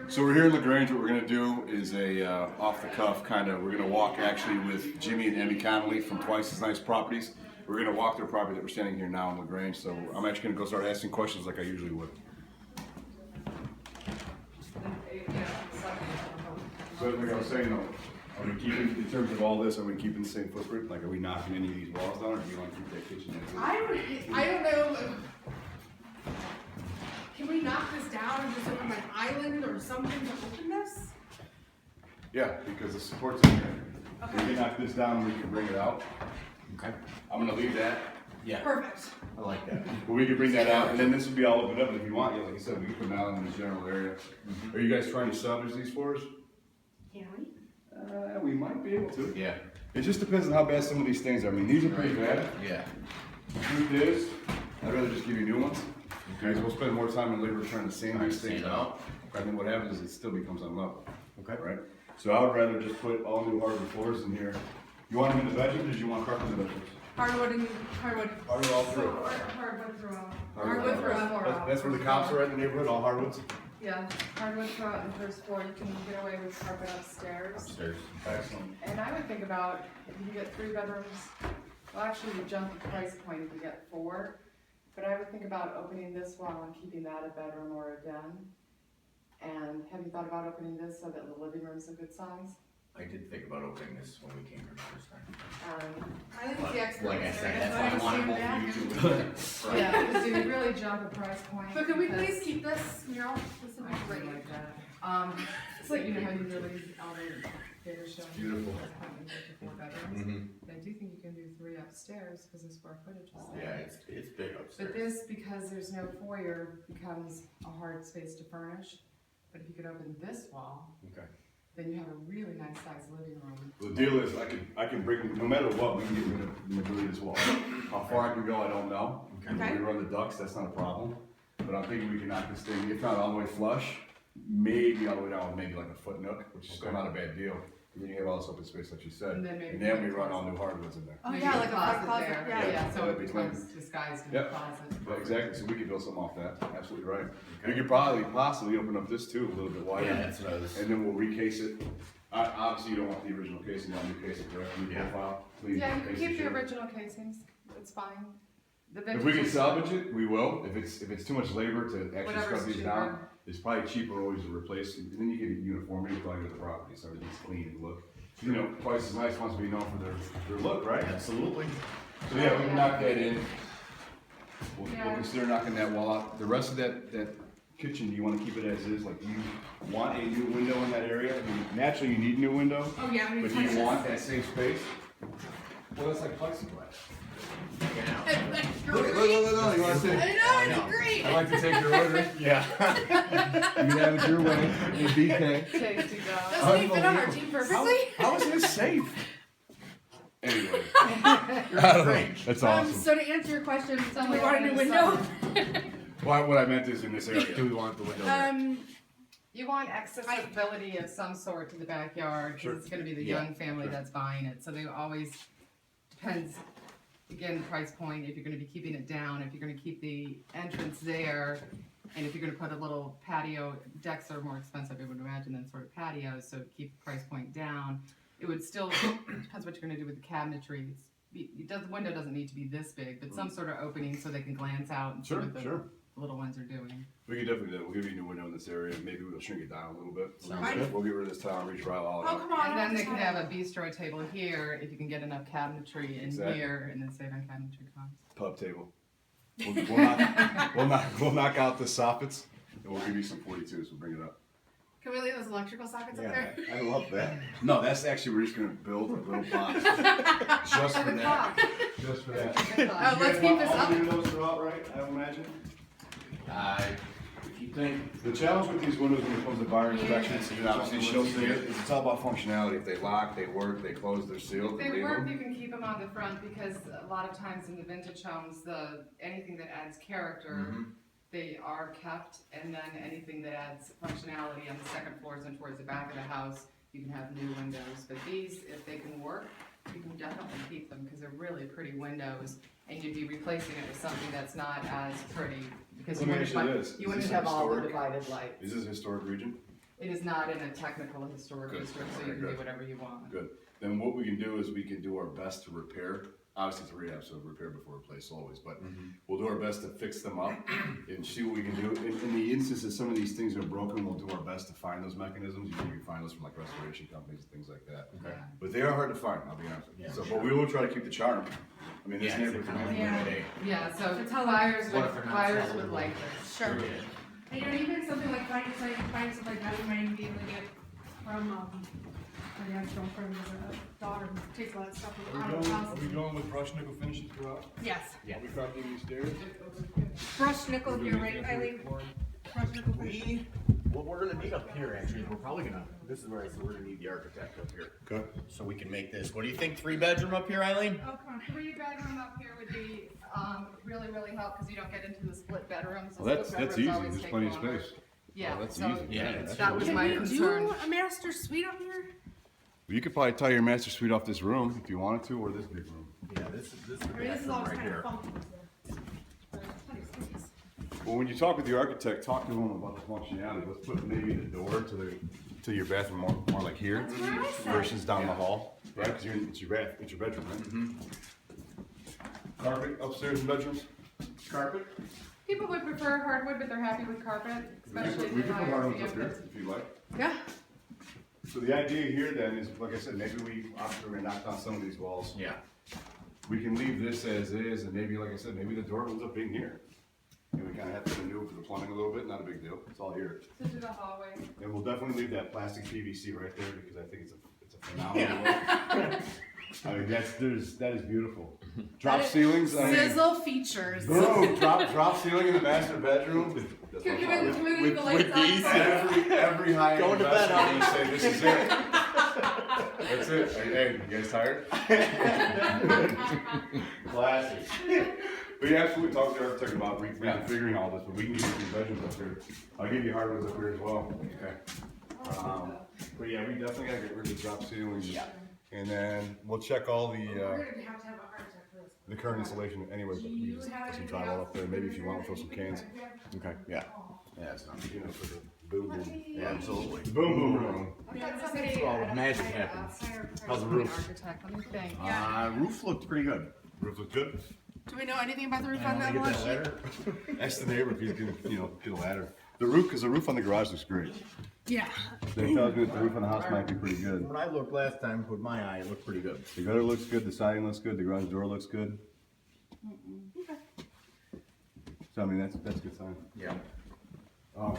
So we're here in LaGrange. What we're gonna do is a off the cuff kind of. We're gonna walk actually with Jimmy and Emmy Connolly from Twice as Nice Properties. We're gonna walk their property that we're standing here now in LaGrange. So I'm actually gonna go start asking questions like I usually would. So like I was saying though, are we keeping, in terms of all this, are we keeping the same footprint? Like, are we knocking any of these walls down, or do you want to keep that kitchen as is? I don't know. Can we knock this down and just open an island or something to open this? Yeah, because the support's in here. Okay. We can knock this down and we can bring it out. Okay. I'm gonna leave that. Yeah. Perfect. I like that. But we can bring that out, and then this will be all opened up. And if you want, yeah, like I said, we can put them out in the general area. Are you guys trying to salvage these for us? Can we? We might be able to. Yeah. It just depends on how bad some of these things are. I mean, these are pretty bad. Yeah. The truth is, I'd rather just give you new ones. Because we'll spend more time and labor trying to sand these things out. And then what happens is it still becomes unlevel. Okay. Right? So I would rather just put all new hardwood floors in here. You want them in the bedrooms, or do you want carpet in the bedrooms? Hardwood and hardwood. Hardwood all through. Hardwood throughout. Hardwood throughout. That's where the cops are at in the neighborhood, all hardwoods? Yeah, hardwood throughout the first floor, you can get away with carpet upstairs. Upstairs. Excellent. And I would think about, if you get 3 bedrooms, well, actually you jump the price point if you get 4, but I would think about opening this wall and keeping that a bedroom or a den. And have you thought about opening this so that the living room's a good size? I did think about opening this when we came here the first time. I think the expert. Like I said, that's why I wanted both of you to. Right. Yeah, because you really jump a price point. So can we because- please keep this mural? This would be Something great. like that. It's like, you know how you really, all the data show. Beautiful. 4 bedrooms. Mm-hmm. I do think you can do 3 upstairs, because the square footage is there. Yeah, it's big upstairs. But this, because there's no foyer, becomes a hard space to furnish. But if you could open this wall, Okay. then you have a really nice sized living room. The deal is, I can bring, no matter what, we can get rid of the majority of this wall. How far I can go, I don't know. Okay. When we run the ducts, that's not a problem. But I'm thinking we can knock this thing, if not all the way flush, maybe all the way down with maybe like a foot nook, which is still not a bad deal. And then you have all this open space, like you said. And then maybe And then we a run all closet. new hardwoods in there. Oh Maybe yeah, a like a front closet. there. Yeah. Yeah, so Yeah, it between- becomes disguised in a Yep. closet. Yeah, exactly, so we could build something off that, absolutely right. We could probably possibly open up this too, a little bit wider. Yeah, that's what I was. And then we'll recase it. Obviously, you don't want the original casing, you want new casing, correct? New Yeah. profile, clean Yeah, you can casing keep the shape. original casings, it's fine. The If we vintage can is- salvage it, we will. If it's too much labor to actually Whatever's scrub these cheaper. down, it's probably cheaper always to replace, and then you get uniformity probably with the property, so everything's clean and look. You know, Twice as Nice wants to be known for their look, right? Absolutely. So yeah, we can knock that in. We'll Yeah. consider knocking that wall out. The rest of that kitchen, do you wanna keep it as is? Like, do you want a new window in that area? I mean, naturally, you need a new window, Oh yeah. but do you want that same space? Well, that's like plexiglass. That's Look, great. look, you wanna I take? know, it's great. I'd like to take your order. Yeah. You can have it your way, your BK. Tasty dog. Doesn't he fit on our team perfectly? How is this safe? Anyway. That's awesome. So to answer your question, do we only want a new open in window? Well, what I meant is in this area. Do we want the window? You want accessibility of some sort to the backyard, Sure. because it's gonna be the Yeah, young family that's buying it, so they always, depends, again, price point, if you're gonna be keeping it down, if you're gonna keep the entrance there, and if you're gonna put a little patio, decks are more expensive, I would imagine, than sort of patios, so to keep the price point down, it would still, depends what you're gonna do with the cabinetry, the window doesn't need to be this big, but some sort of opening so they can glance out and see Sure, what the sure. little ones are doing. We can definitely do that. We'll give you a new window in this area. Maybe we'll shrink it down a little bit. Sounds good. We'll get rid of this tile and retrial all Oh, out. come on. And then they can have a bistro table here, if you can get enough cabinetry in Exactly. here, and then save on cabinetry costs. Pub table. We'll knock out the soffits and we'll give you some 42s. We'll bring it up. Can we leave those electrical sockets up there? I love that. No, that's actually, we're just gonna build a little box just for Good that. thought. Just for that. Good Oh, thought. let's keep this All up. three of those throughout, right? I imagine. If you think, The challenge with these windows when it comes to buyer inspections, and obviously she'll see it, is it's all about functionality. If they lock, they work, they close, they're sealed, If they they leave work, them. you can keep them on the front, because a lot of times in the vintage homes, anything that adds character, they are kept, and then anything that adds functionality on the second floors and towards the back of the house, you can have new windows. But these, if they can work, you can definitely keep them, because they're really pretty windows, and you'd be replacing it with something that's not as pretty, because Let me ask you this. you Is wouldn't this have all the historic? divided lights. Is this a historic region? It is not in a technical historic Good. district, so you Okay, can do good. whatever you want. Good. Then what we can do is we can do our best to repair. Obviously, it's a rehab, so repair before replace always. But we'll do our best to fix them up and see what we can do. In the instance that some of these things are broken, we'll do our best to find those mechanisms. You can find those from like restoration companies and things like that. Okay. But they are hard to find. I'll be honest with you. Yeah, So, sure. but we will try to keep the charm. I mean, this Yeah, neighborhood. it's a kind of Yeah. day. Yeah, so That's how buyers What if they're not buyers sellable? would like this. Sure. Yeah. And you know, even something like finding stuff like that, you might even be able to get from, my dad's girlfriend was a daughter who takes a lot of stuff from out of the house. going with brush nickel finishes throughout? Yes. Yeah. Are we copying these stairs? Brush nickel, if you're right, Eileen. Brush nickel. What we're gonna need up here, actually, is we're probably gonna, this is where I said we're gonna need the architect up here. Okay. So we can make this, what do you think, 3-bedroom up here, Eileen? Oh, come on. 3-bedroom up here would be, really help, because you don't get into the split bedrooms. The Well, that's split easy. bedrooms always There's take plenty of longer. space. Yeah, Oh, that's so easy. Yeah, that's that was Can my we concern. do a master suite up here? You could probably tie your master suite off this room if you wanted to, or this big room. Yeah, this is the I mean, this is bathroom all right kind of here. funky. But there's plenty of space. Well, when you talk with the architect, talk to him about the functionality. Let's put maybe the door to your bathroom more like here That's what I said. versus down the hall, right? Because it's your bedroom, right? Carpet upstairs in bedrooms. Carpet? People would prefer hardwood, but they're happy with carpet, especially if We you can put hire hardwoods up here campus. if you like. Yeah. So the idea here then is, like I said, maybe obviously we're gonna knock down some of these walls. Yeah. We can leave this as is, and maybe, like I said, maybe the door ends up being here. And we kinda have to maneuver for the plumbing a little bit, not a big deal, it's all here. To do the hallway. And we'll definitely leave that plastic PVC right there, because I think it's a phenomenal look. I mean, that is beautiful. Drop ceilings, I mean, Sizzle features. boom, drop ceiling in the master bedroom. That's what I'm talking about. Can we leave the lights with on? these? Every high-end Going to bed, investor will say, this is it. That's it. Hey, you guys tired? Classic. But yeah, absolutely, talk to the architect about reconfiguring all this, but we can give you some bedrooms up here. I'll give you hardwoods up here as well. Okay. But yeah, we definitely gotta get rid of the drop ceilings. Yeah. And then we'll check all We're the, gonna have to have an architect for this. the current installation anyway, but we just put some drywall up there, maybe if you want, we'll throw some cans. Okay, yeah. Yeah, it's not. You know, for the boom boom. Yeah, absolutely. The boom boom room. I've got somebody. all the magic I, happens. hired How's the an roof? Architect, let me think. Roof looked pretty good. Roof looks good. Do we know anything about the roof I on that wanna one? get that ladder. Ask the neighbor if he's gonna, get a ladder. The roof, because the roof on the garage looks great. Yeah. They tells me that the roof on the house might be pretty good. When I looked last time with my eye, it looked pretty good. The gutter looks good, the siding looks good, the garage door looks good. So I mean, that's a good sign. Yeah.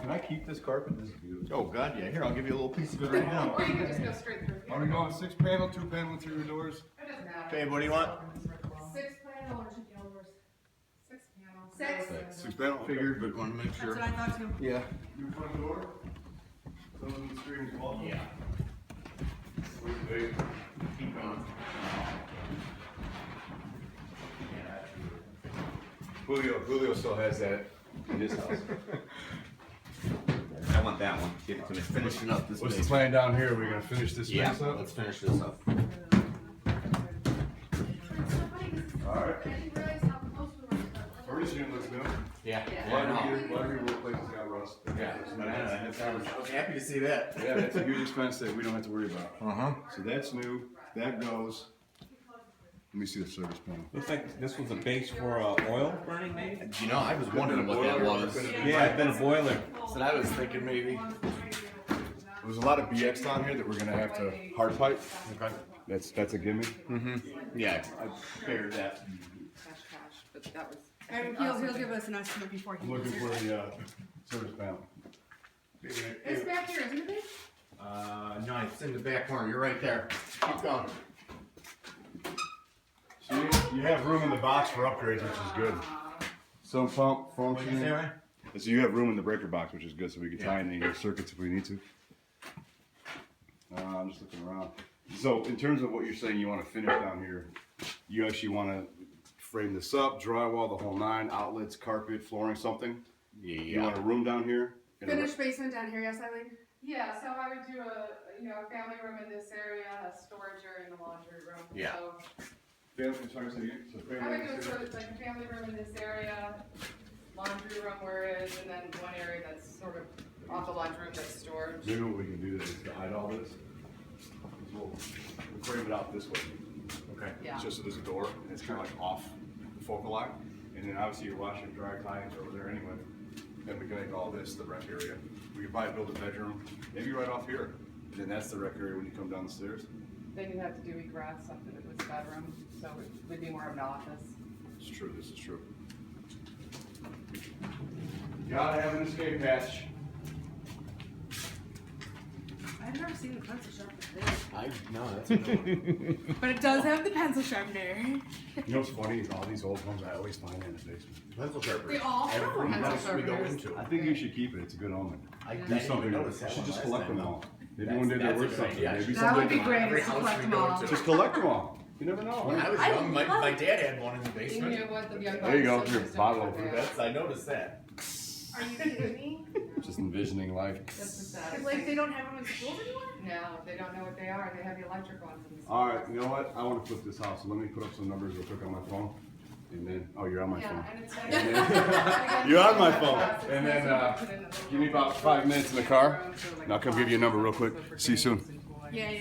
Can I keep this carpet? This is beautiful. Oh, God, yeah. Here, I'll give you a little piece of it right now. Or you can just go straight through. Are we going 6-panel, 2-panel interior doors? It doesn't matter. Okay, what do you want? 6 panel or 2 panel doors? 6 panels. Six? 6-panel? Figured, but want to make That's sure. what I thought too. Yeah. You front door? Those in the screen as well? Yeah. Wait. Keep going. Julio still has that in his house. I want that one. Give it to me. Finishing up this What's the base. plan down here? We're gonna finish this Yeah, space up? let's finish this up. Alright. Furnishing looks new. Yeah. A lot of your workplaces got rust. I was happy to see that. Yeah, that's a huge expense that we don't have to worry about. Uh-huh. So that's new, that goes. Let me see the service panel. Looks like this was a base for oil burning, maybe? You know, I was wondering what that was. Yeah, it's been a boiler. So I was thinking maybe. There's a lot of BX down here that we're gonna have to hard pipe. Okay. That's a gimme. Yeah, I figured that. Cash, but that was. And he'll give us an estimate before he. I'm looking for the, service panel. It's back here, isn't it? No, it's in the back corner. You're right there. Keep going. So you have room in the box for upgrades, which is good. Some pump What did you say, functioning. Ryan? So you have room in the breaker box, which is good, so we can tie in the circuits if we need to. I'm just looking around. So in terms of what you're saying, you want to finish down here, you actually want to frame this up, drywall, the whole 9, outlets, carpet, flooring, something. You want a room down here? and a- Finished basement down here, yes, Eileen? Yeah, so I would do a family room in this area, a storage area, and a laundry room. Yeah. So Family, sorry, say again? So I family, would do sort of like a family room in this area, laundry room where it is, and then one area that's sort of off the lunchroom, that's storage. Maybe what we can do is to hide all this, is we'll frame it out this way. Okay. Yeah. It's just so there's a door, and it's kind of like off the focal line, and then obviously your washer and dryer clients are over there anyway. Then we can make all this the rec area. We could probably build a bedroom, maybe right off here. And then that's the rec area when you come down the stairs. Then you have to do egress up to the bedroom, so it would be more of an office. It's true, this is true. You gotta have an escape hatch. I've never seen the pencil sharpener, No, that's a no. but it does have the pencil sharpener. You know what's funny is all these old ones I always find in the basement. Pencil sharpener. They all have Every pencil house we go sharpeners. into. I think you should keep it, it's a good omen. I Do didn't something even with notice it. You that should one just last collect time. them all. Maybe That's- one day they're that's a worth good something, idea. maybe That would someday. be great, Every is to house collect we them go all. into. Just collect them all. You never When know. I was I young, my love- dad had one in the You basement. know what, the young There you go, guys here, don't bottle have opener. that. That's, I noticed that. Are you kidding me? Just envisioning life. That's the saddest Cause like thing. they don't have them in schools anymore? No, they don't know what they are, they have the electric ones in the schools. All right, you know what? I want to flip this house, so let me put up some numbers real quick on my phone. And then, oh, you're on my phone. Yeah, and it's. You're on my phone. And then, give me about 5 minutes in the car, and I'll come give you a number real quick. See you soon. Yeah.